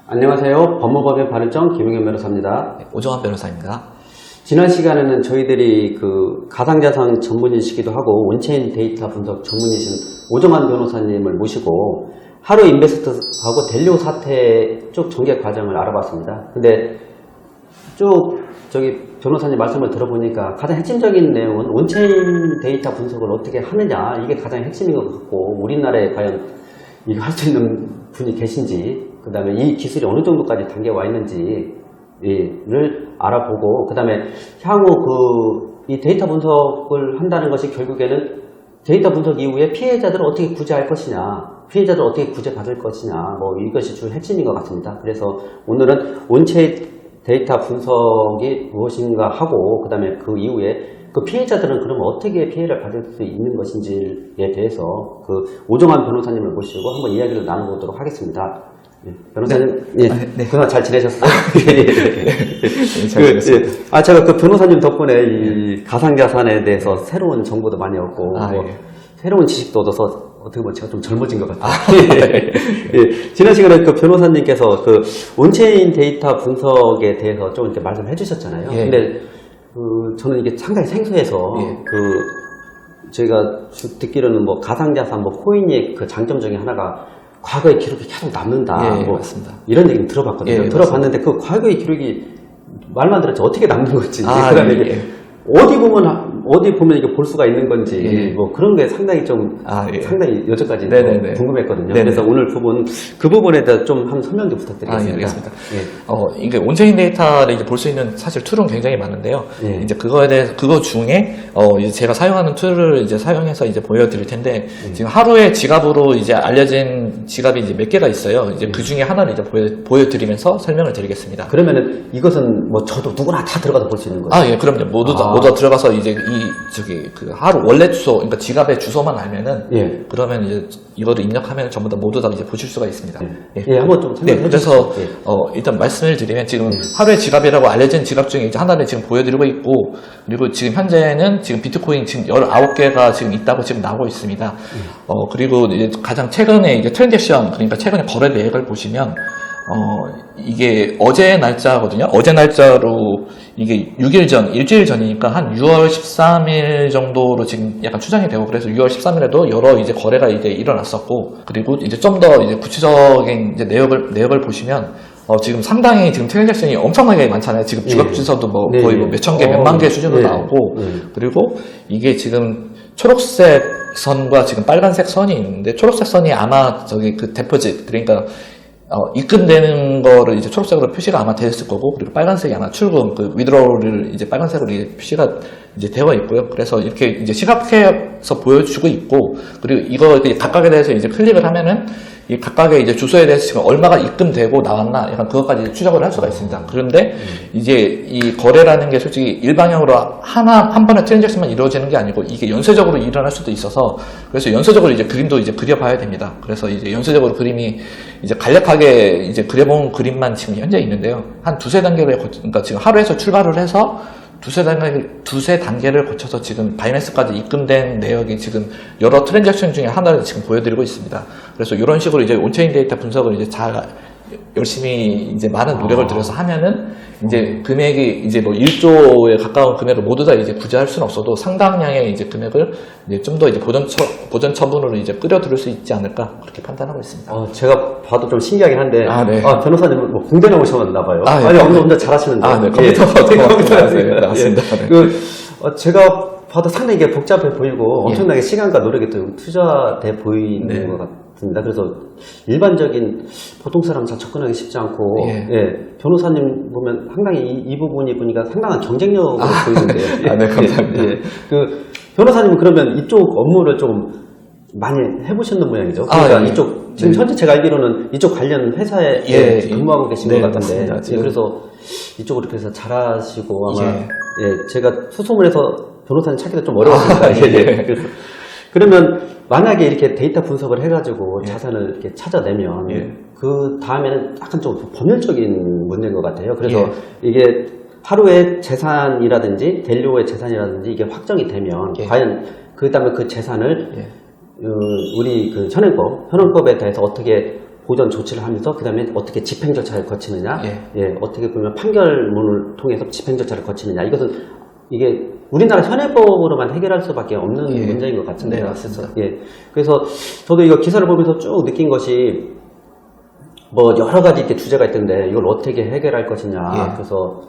안녕하세요. 법무법인 바른정 김용현 변호사입니다. 오정환 변호사입니다. 지난 시간에는 저희들이 그 가상자산 전문이시기도 하고 온체인 데이터 분석 전문이신 오정환 변호사님을 모시고 하루 인베스트하고 델리오 사태 쭉 전개 과정을 알아봤습니다. 근데 쭉 저기 변호사님 말씀을 들어보니까 가장 핵심적인 내용은 온체인 데이터 분석을 어떻게 하느냐, 이게 가장 핵심인 것 같고, 우리나라에 과연 이거 할 수 있는 분이 계신지, 그 다음에 이 기술이 어느 정도까지 단계에 와 있는지를 알아보고, 그 다음에 향후 이 데이터 분석을 한다는 것이 결국에는 데이터 분석 이후에 피해자들을 어떻게 구제할 것이냐, 피해자들을 어떻게 구제받을 것이냐, 이것이 주 핵심인 것 같습니다. 그래서 오늘은 온체인 데이터 분석이 무엇인가 하고, 그 다음에 그 이후에 그 피해자들은 그러면 어떻게 피해를 받을 수 있는 것인지에 대해서 그 오정환 변호사님을 모시고 한번 이야기를 나눠보도록 하겠습니다. 변호사님, 네. 그동안 잘 지내셨어요? 잘 지냈습니다. 제가 그 변호사님 덕분에 이 가상자산에 대해서 새로운 정보도 많이 얻고, 새로운 지식도 얻어서 어떻게 보면 제가 좀 젊어진 것 같아요. 지난 시간에 그 변호사님께서 그 온체인 데이터 분석에 대해서 좀 이렇게 말씀해 주셨잖아요. 근데 저는 이게 상당히 생소해서, 저희가 듣기로는 가상자산, 코인의 그 장점 중에 하나가 과거의 기록이 계속 남는다. 맞습니다. 이런 얘기는 들어봤거든요. 들어봤는데 그 과거의 기록이 말만 들었지 어떻게 남는 건지, 그다음에 이게 어디 보면 이게 볼 수가 있는 건지, 그런 게 상당히 상당히 여태까지 궁금했거든요. 그래서 오늘 그 부분에 대해서 좀 한번 설명 좀 부탁드리겠습니다. 알겠습니다. 이게 온체인 데이터를 이제 볼 수 있는 사실 툴은 굉장히 많은데요. 이제 그거 중에 이제 제가 사용하는 툴을 이제 사용해서 이제 보여드릴 텐데, 지금 하루에 지갑으로 이제 알려진 지갑이 이제 몇 개가 있어요. 이제 그 중에 하나를 이제 보여드리면서 설명을 드리겠습니다. 그러면은 이것은 저도 누구나 다 들어가서 볼 수 있는 거예요? 그럼요. 모두 다 들어가서 이제 그 하루 원래 주소, 그러니까 지갑의 주소만 알면은, 그러면 이제 이거를 입력하면 전부 다 모두 다 이제 보실 수가 있습니다. 한번 좀 설명해 주세요. 그래서 일단 말씀을 드리면 지금 하루의 지갑이라고 알려진 지갑 중에 이제 하나를 지금 보여드리고 있고, 그리고 지금 현재는 지금 비트코인 지금 19개가 지금 있다고 지금 나오고 있습니다. 그리고 이제 가장 최근에 이제 트랜잭션, 그러니까 최근에 거래 내역을 보시면 이게 어제 날짜거든요. 어제 날짜로 이게 6일 전, 일주일 전이니까 한 6월 13일 정도로 지금 약간 추정이 되고, 그래서 6월 13일에도 여러 이제 거래가 이제 일어났었고, 그리고 이제 좀 더 이제 구체적인 이제 내역을 보시면, 지금 상당히 지금 트랜잭션이 엄청나게 많잖아요. 지금 주갑 주소도 거의 몇천 개, 몇만 개 수준으로 나오고, 그리고 이게 지금 초록색 선과 지금 빨간색 선이 있는데, 초록색 선이 아마 그 데포짓, 그러니까 입금되는 거를 이제 초록색으로 표시가 아마 되었을 거고, 그리고 빨간색이 아마 출금, 그 위드로우를 이제 빨간색으로 이제 표시가 이제 되어 있고요. 그래서 이렇게 이제 시각해서 보여주고 있고, 그리고 이거 각각에 대해서 이제 클릭을 하면은 이 각각의 이제 주소에 대해서 지금 얼마가 입금되고 나왔나, 약간 그것까지 추적을 할 수가 있습니다. 그런데 이제 이 거래라는 게 솔직히 일방향으로 한 번에 트랜잭션만 이루어지는 게 아니고, 이게 연쇄적으로 일어날 수도 있어서, 그래서 연쇄적으로 이제 그림도 이제 그려봐야 됩니다. 그래서 이제 연쇄적으로 그림이 이제 간략하게 이제 그려본 그림만 지금 현재 있는데요. 한 두세 단계를 그러니까 지금 하루에서 출발을 해서 두세 단계를 거쳐서 지금 바이낸스까지 입금된 내역이 지금 여러 트랜잭션 중에 하나를 지금 보여드리고 있습니다. 그래서 이런 식으로 이제 온체인 데이터 분석을 이제 잘 열심히 이제 많은 노력을 들여서 하면은 이제 금액이 이제 1조에 가까운 금액을 모두 다 이제 구제할 수는 없어도 상당량의 이제 금액을 이제 좀 더 이제 보전 처분으로 이제 끌어들일 수 있지 않을까, 그렇게 판단하고 있습니다. 제가 봐도 좀 신기하긴 한데, 변호사님은 공대 나오셨나 봐요. 혼자 잘하시는데. 컴퓨터 나왔습니다. 제가 봐도 상당히 이게 복잡해 보이고 엄청나게 시간과 노력이 또 투자돼 보이는 것 같습니다. 그래서 일반적인 보통 사람 잘 접근하기 쉽지 않고, 변호사님 보면 상당히 이 부분이 보니까 상당한 경쟁력으로 보이는데. 감사합니다. 변호사님은 그러면 이쪽 업무를 좀 많이 해보셨는 모양이죠? 그러니까 이쪽, 지금 현재 제가 알기로는 이쪽 관련 회사에 근무하고 계신 것 같은데. 그래서 이쪽으로 이렇게 해서 잘하시고 아마, 제가 수소문해서 변호사님 찾기도 좀 어려웠습니다. 그래서 그러면 만약에 이렇게 데이터 분석을 해가지고 예. 자산을 이렇게 찾아내면 예. 그 다음에는 약간 좀 법률적인 문제인 것 같아요. 그래서 예. 이게 하루의 재산이라든지 델리오의 재산이라든지 이게 확정이 되면 예. 과연 그 다음에 그 재산을 예. 우리 그 현행법에 대해서 어떻게 보전 조치를 하면서 그 다음에 어떻게 집행 절차를 거치느냐, 예. 어떻게 보면 판결문을 통해서 집행 절차를 거치느냐, 이것은 이게 우리나라 현행법으로만 해결할 수밖에 없는 예. 문제인 것 같은데. 네, 맞습니다. 예. 그래서 저도 이거 기사를 보면서 쭉 느낀 것이 뭐 여러 가지 이렇게 주제가 있던데 이걸 어떻게 해결할 것이냐. 예. 그래서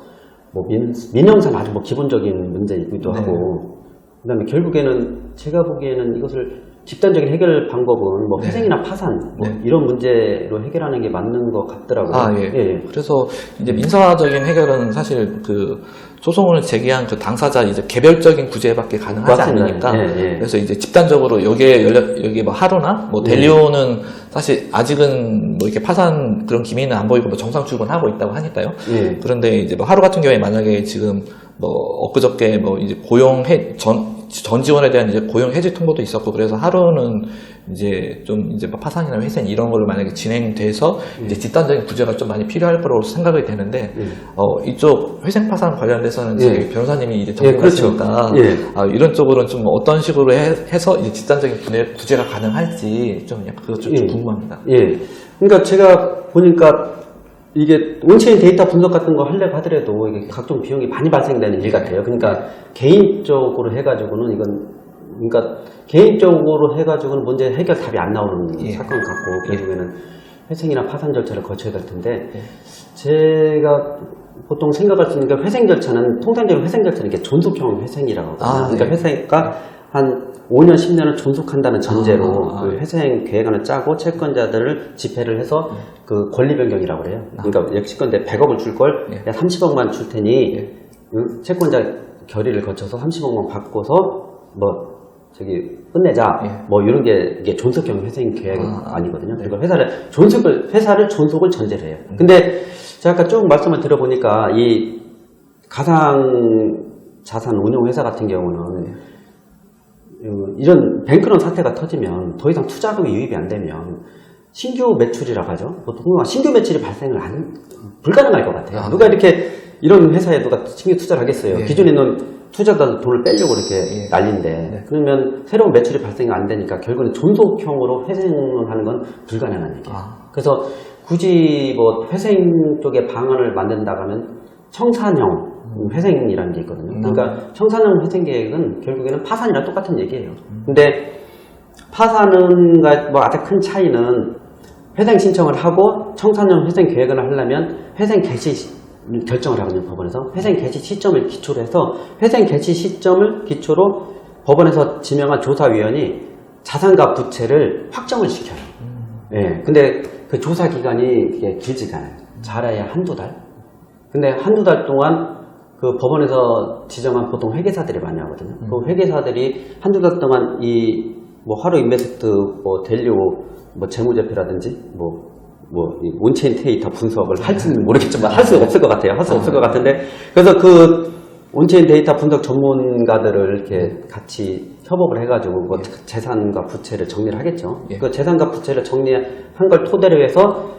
뭐 민영상 아주 뭐 기본적인 문제이기도 네. 하고, 그다음에 결국에는 제가 보기에는 이것을 집단적인 해결 방법은 뭐 네. 회생이나 파산 뭐 네. 이런 문제로 해결하는 게 맞는 것 같더라고요. 아, 예. 예. 그래서 이제 민사적인 해결은 사실 그 소송을 제기한 그 당사자 이제 개별적인 구제밖에 가능하지 맞습니다. 않으니까. 예, 예. 그래서 이제 집단적으로 여기에 뭐 하루나 뭐 델리오는 사실 아직은 뭐 이렇게 파산 그런 기미는 안 보이고 뭐 정상 출근하고 있다고 하니까요. 예. 그런데 이제 뭐 하루 같은 경우에 만약에 지금 뭐 엊그저께 뭐 이제 전 지원에 대한 이제 고용 해지 통보도 있었고, 그래서 하루는 이제 좀 이제 뭐 파산이나 회생 이런 걸로 만약에 진행돼서 이제 집단적인 구제가 좀 많이 필요할 거라고 생각이 되는데, 이쪽 회생 파산 관련돼서는 저희 변호사님이 이제 전문가시니까 그렇죠. 이런 쪽으로는 좀 어떤 식으로 해서 이제 집단적인 구제가 가능할지 좀 약간 그것 좀 궁금합니다. 예. 그러니까 제가 보니까 이게 온체인 데이터 분석 같은 거 하려고 하더라도 이게 각종 비용이 많이 발생되는 일 같아요. 그러니까 개인적으로 해가지고는 그러니까 개인적으로 해가지고는 문제 해결 답이 안 나오는 사건 같고, 결국에는 회생이나 파산 절차를 거쳐야 될 텐데, 제가 보통 생각할 수 있는 게 회생 절차는 통상적인 회생 절차는 이게 존속형 회생이라고 하거든요. 그러니까 회생가 한 5년, 10년을 존속한다는 전제로 그 회생 계획안을 짜고 채권자들을 집회를 해서 그 권리 변경이라고 그래요. 그러니까 역시건대 100억을 줄 걸 30억만 줄 테니 채권자 결의를 거쳐서 30억만 받고서 뭐 저기 끝내자. 뭐 이런 게 이게 존속형 회생 계획 아니거든요. 그리고 회사를 존속을 전제로 해요. 근데 제가 아까 쭉 말씀을 들어보니까 이 가상 자산 운용 회사 같은 경우는 이런 뱅크런 사태가 터지면 더 이상 투자금이 유입이 안 되면 신규 매출이라고 하죠. 보통 신규 매출이 발생을 불가능할 것 같아요. 누가 이렇게 이런 회사에 누가 신규 투자를 하겠어요. 기존에 있는 투자자들 돈을 빼려고 이렇게 난리인데, 그러면 새로운 매출이 발생이 안 되니까 결국은 존속형으로 회생을 하는 건 불가능한 얘기예요. 그래서 굳이 뭐 회생 쪽에 방안을 만든다고 하면 청산형 회생이라는 게 있거든요. 그러니까 청산형 회생 계획은 결국에는 파산이랑 똑같은 얘기예요. 근데 파산은 뭐 아주 큰 차이는 회생 신청을 하고 청산형 회생 계획을 하려면 회생 개시 결정을 하거든요, 법원에서. 회생 개시 시점을 기초로 해서 회생 개시 시점을 기초로 법원에서 지명한 조사위원이 자산과 부채를 확정을 시켜요. 예. 근데 그 조사 기간이 그게 길지가 않아요. 잘해야 한두 달? 근데 한두 달 동안 그 법원에서 지정한 보통 회계사들이 많이 하거든요. 그 회계사들이 한두 달 동안 이 뭐 하루 인베스트, 뭐 델리오, 뭐 재무제표라든지 이 온체인 데이터 분석을 할지는 모르겠지만 할 수 없을 것 같아요. 할 수 없을 것 같은데, 그래서 그 온체인 데이터 분석 전문가들을 이렇게 같이 협업을 해가지고 뭐 재산과 부채를 정리를 하겠죠. 그 재산과 부채를 정리한 걸 토대로 해서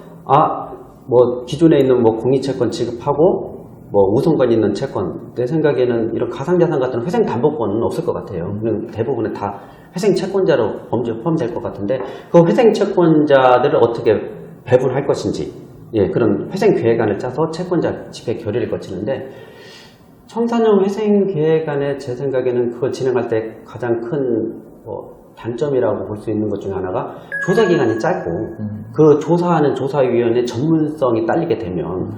뭐 기존에 있는 뭐 공익채권 지급하고 뭐 우선권 있는 채권, 내 생각에는 이런 가상자산 같은 회생 담보권은 없을 것 같아요. 대부분은 다 회생 채권자로 범죄에 포함될 것 같은데, 그 회생 채권자들을 어떻게 배분할 것인지, 그런 회생 계획안을 짜서 채권자 집회 결의를 거치는데, 청산형 회생 계획안에 제 생각에는 그걸 진행할 때 가장 큰 단점이라고 볼 수 있는 것 중에 하나가 조사 기간이 짧고, 그 조사하는 조사위원회 전문성이 딸리게 되면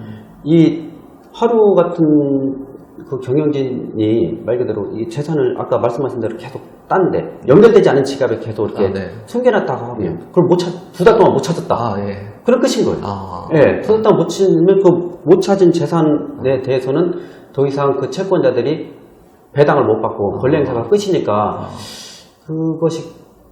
이 하루 같은 그 경영진이 말 그대로 이 재산을 아까 말씀하신 대로 계속 땄는데 연결되지 않은 지갑에 계속 이렇게 숨겨놨다고 하면 그걸 두 달 동안 못 찾았다. 그런 끝인 거예요. 두 달 동안 못 찾으면 그 못 찾은 재산에 대해서는 더 이상 그 채권자들이 배당을 못 받고 권리 행사가 끝이니까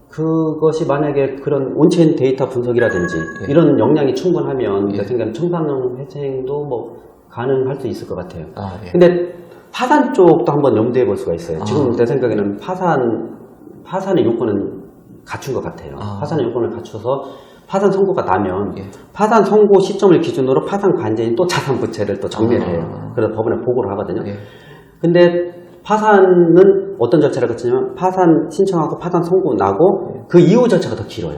그것이 만약에 그런 온체인 데이터 분석이라든지 이런 역량이 충분하면 제 생각에는 청산형 회생도 뭐 가능할 수 있을 것 같아요. 근데 파산 쪽도 한번 염두해 볼 수가 있어요. 지금 내 생각에는 파산의 요건은 갖춘 것 같아요. 아. 파산의 요건을 갖춰서 파산 선고가 나면 예. 파산 선고 시점을 기준으로 파산 관제인 또 자산 부채를 또 정리를 해요. 그래서 법원에 보고를 하거든요. 예. 근데 파산은 어떤 절차를 거치냐면 파산 신청하고 파산 선고 나고 그 이후 절차가 더 길어요.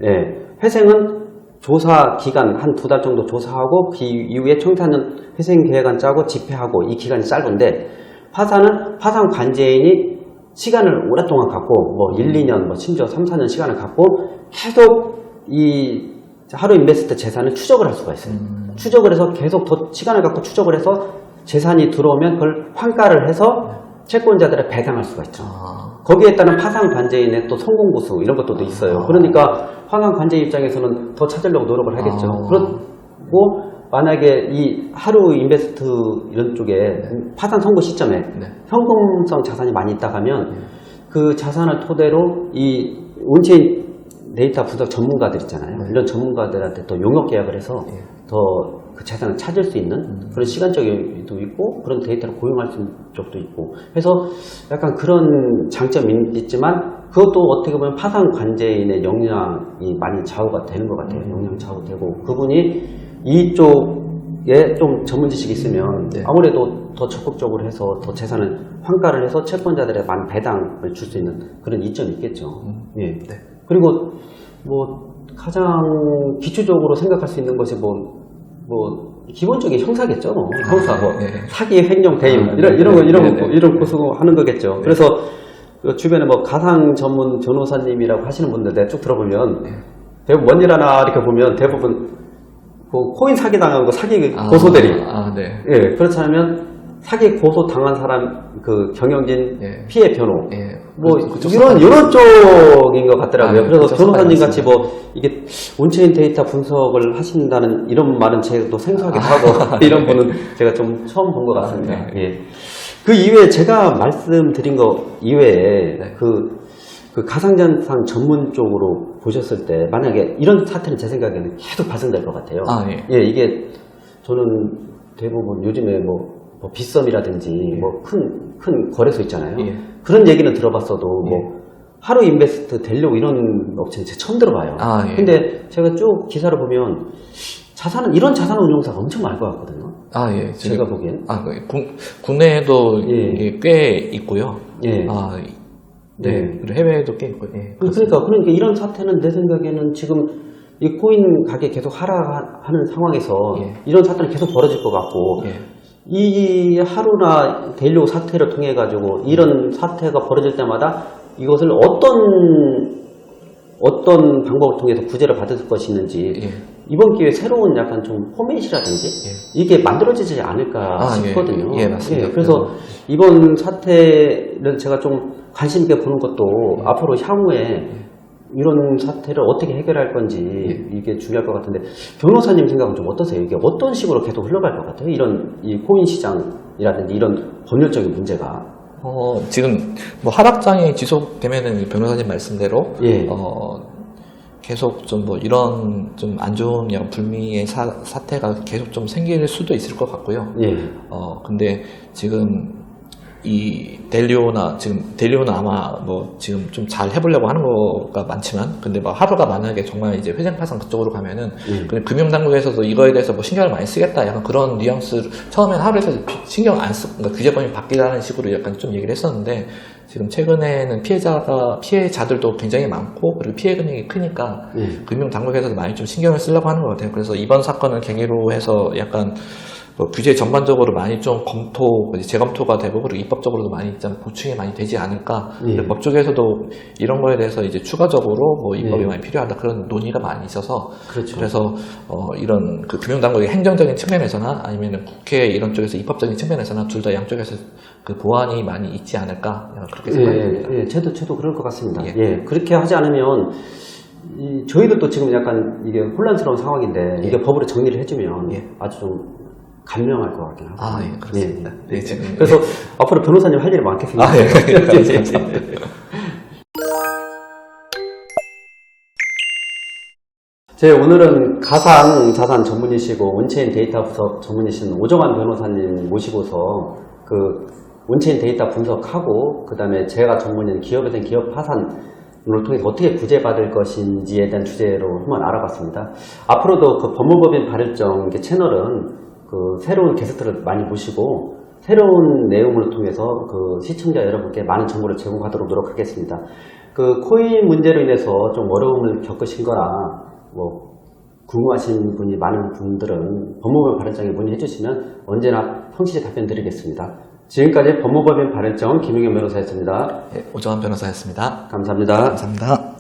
예. 회생은 조사 기간 한 2달 정도 조사하고 그 이후에 청산은 회생 계획안 짜고 집행하고 이 기간이 짧은데 파산은 파산 관제인이 시간을 오랫동안 갖고 뭐 1, 2년 뭐 심지어 3, 4년 시간을 갖고 계속 이 하루 인베스트 재산을 추적을 할 수가 있어요. 추적을 해서 계속 더 시간을 갖고 추적을 해서 재산이 들어오면 그걸 환가를 해서 채권자들에 배당할 수가 있죠. 거기에 따른 파산 관제인의 또 성공 보수 이런 것도 있어요. 그러니까 파산 관제인 입장에서는 더 찾으려고 노력을 하겠죠. 그리고 만약에 이 하루 인베스트 이런 쪽에 파산 선고 시점에 네. 현금성 자산이 많이 있다 하면 그 자산을 토대로 이 온체인 데이터 분석 전문가들 있잖아요. 이런 전문가들한테 또 용역 계약을 해서 더 그 재산을 찾을 수 있는 그런 시간적 여유도 있고 그런 데이터를 고용할 수 있는 쪽도 있고 해서 약간 그런 장점이 있지만 그것도 어떻게 보면 파산 관제인의 역량이 많이 좌우가 되는 것 같아요. 역량 좌우되고 그분이 이쪽에 좀 전문 지식이 있으면 네. 아무래도 더 적극적으로 해서 더 재산을 환가를 해서 채권자들의 많은 배당을 줄 수 있는 그런 이점이 있겠죠. 예. 네. 그리고 뭐 가장 기초적으로 생각할 수 있는 것이 뭐 기본적인 형사겠죠. 뭐 형사, 뭐 네. 사기, 횡령, 배임 이런 고소하는 거겠죠. 그래서 그 주변에 뭐 가상 전문 변호사님이라고 하시는 분들 내가 쭉 들어보면 대부분 뭔 일 하나 이렇게 보면 대부분 그 코인 사기 당한 거 사기 고소 대리. 네. 예, 그렇지 않으면 사기 고소 당한 사람 그 경영진 예. 피해 변호. 예. 뭐 그쪽 이런 쪽인 것 같더라고요. 그래서 그쪽 변호사님 상관이 같이 뭐 이게 온체인 데이터 분석을 하신다는 이런 말은 제가 생소하기도 하고 이런 분은 제가 좀 처음 본 것 같습니다. 네. 예. 그 이외에 제가 말씀드린 거 이외에 네. 그 가상자산 전문 쪽으로 보셨을 때 만약에 이런 사태는 제 생각에는 계속 발생될 것 같아요. 예. 예, 이게 저는 대부분 요즘에 뭐 빗썸이라든지 뭐 큰 거래소 있잖아요. 예. 그런 얘기는 들어봤어도 뭐 하루 인베스트 되려고 이런 업체는 제가 처음 들어봐요. 예. 근데 제가 쭉 기사를 보면 이런 자산 운용사가 엄청 많을 것 같거든요. 예. 제가 보기엔. 국내에도 예. 이게 꽤 있고요. 예. 네. 그리고 해외에도 꽤 있고요. 예. 그러니까 이런 사태는 내 생각에는 지금 이 코인 가게 계속 하락하는 상황에서 예. 이런 사태는 계속 벌어질 것 같고 예. 이 하루나 데일리 사태를 통해 가지고 이런 사태가 벌어질 때마다 이것을 어떤 방법을 통해서 구제를 받을 것이 있는지 예. 이번 기회에 새로운 약간 좀 포맷이라든지 이게 만들어지지 않을까 싶거든요. 예, 맞습니다. 그래서 이번 사태를 제가 좀 관심 있게 보는 것도 앞으로 향후에 이런 사태를 어떻게 해결할 건지 이게 중요할 것 같은데 변호사님 생각은 좀 어떠세요? 이게 어떤 식으로 계속 흘러갈 것 같아요? 이 코인 시장이라든지 이런 법률적인 문제가 지금 뭐 하락장이 지속되면은 변호사님 말씀대로 예. 계속 좀 뭐 이런 좀 안 좋은 불미의 사태가 계속 좀 생길 수도 있을 것 같고요. 예. 근데 지금 이 델리오는 아마 뭐 지금 좀 잘 해보려고 하는 거가 많지만 근데 뭐 하루가 만약에 정말 이제 회생 파산 그쪽으로 가면은 그냥 금융당국에서도 이거에 대해서 뭐 신경을 많이 쓰겠다 약간 그런 뉘앙스 처음엔 하루에서 신경 안 쓰고 그러니까 규제범위 바뀌라는 식으로 약간 좀 얘기를 했었는데 지금 최근에는 피해자들도 굉장히 많고 그리고 피해 금액이 크니까 금융당국에서도 많이 좀 신경을 쓰려고 하는 것 같아요. 그래서 이번 사건을 계기로 해서 약간 뭐 규제 전반적으로 많이 좀 재검토가 되고 그리고 입법적으로도 많이 좀 보충이 많이 되지 않을까. 법 쪽에서도 이런 거에 대해서 이제 추가적으로 뭐 입법이 많이 필요하다 그런 논의가 많이 있어서 그렇죠. 그래서 이런 그 금융당국의 행정적인 측면에서나 아니면 국회 이런 쪽에서 입법적인 측면에서나 둘 다 양쪽에서 그 보완이 많이 있지 않을까 그렇게 생각합니다. 예, 저도 그럴 것 같습니다. 예, 그렇게 하지 않으면 저희들도 지금 약간 이게 혼란스러운 상황인데 이게 법으로 정리를 해주면 아주 좀 감명할 것 같긴 하고. 예, 그렇습니다. 네, 지금. 그래서 앞으로 변호사님 할 일이 많겠습니다. 감사합니다. 오늘은 가상 자산 전문이시고 온체인 데이터 분석 전문이신 오정환 변호사님 모시고서 그 온체인 데이터 분석하고 그다음에 제가 전문인 기업에 대한 기업 파산 통해서 어떻게 구제받을 것인지에 대한 주제로 한번 알아봤습니다. 앞으로도 그 법무법인 발을정 채널은 그 새로운 게스트를 많이 모시고 새로운 내용을 통해서 그 시청자 여러분께 많은 정보를 제공하도록 노력하겠습니다. 그 코인 문제로 인해서 좀 어려움을 겪으신 거라 뭐 궁금하신 분이 많은 분들은 법무법인 발을정에 문의해 주시면 언제나 성실히 답변 드리겠습니다. 지금까지 법무법인 발을정 김용현 변호사였습니다. 네, 오정환 변호사였습니다. 감사합니다. 감사합니다.